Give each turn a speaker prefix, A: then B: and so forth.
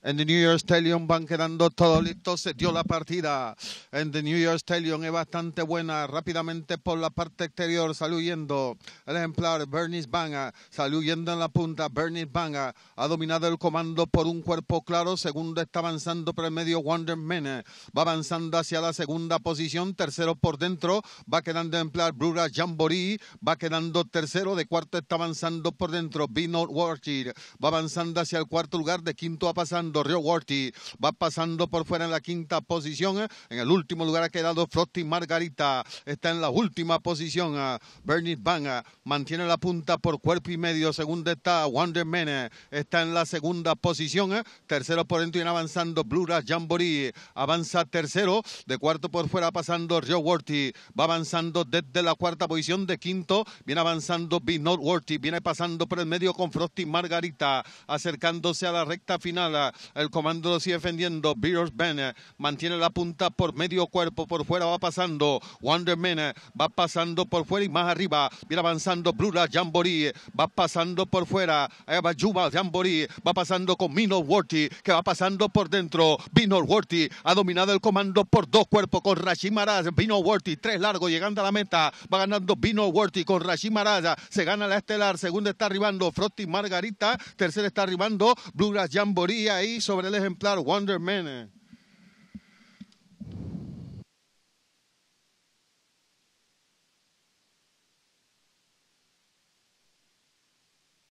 A: En the New York Stallion van quedando todos listos, se dio la partida. En the New York Stallion es bastante buena, rápidamente por la parte exterior, sale huyendo el ejemplar Bernice Banga, sale huyendo en la punta, Bernice Banga ha dominado el comando por un cuerpo claro, segundo está avanzando por el medio Wonder Man, va avanzando hacia la segunda posición, tercero por dentro, va quedando el ejemplar Brura Jamboree, va quedando tercero, de cuarto está avanzando por dentro, Be Not Worthy, va avanzando hacia el cuarto lugar, de quinto va pasando Rio Worthy, va pasando por fuera en la quinta posición, en el último lugar ha quedado Frosty Margarita, está en la última posición, Bernice Banga mantiene la punta por cuerpo y medio, segundo está Wonder Man, está en la segunda posición, tercero por dentro y avanzando Brura Jamboree, avanza tercero, de cuarto por fuera pasando Rio Worthy, va avanzando desde la cuarta posición, de quinto viene avanzando Be Not Worthy, viene pasando por el medio con Frosty Margarita, acercándose a la recta final, el comando lo sigue defendiendo, Beers Ben mantiene la punta por medio cuerpo, por fuera va pasando Wonder Man, va pasando por fuera y más arriba, viene avanzando Brura Jamboree, va pasando por fuera, Eva Juba Jamboree, va pasando con Be Not Worthy, que va pasando por dentro, Be Not Worthy ha dominado el comando por dos cuerpos con Rashid Maraz, Be Not Worthy, tres largos llegando a la meta, va ganando Be Not Worthy con Rashid Maraz, se gana la estelar, segundo está arribando Frosty Margarita, tercero está arribando Brura Jamboree ahí sobre el ejemplar Wonder Man.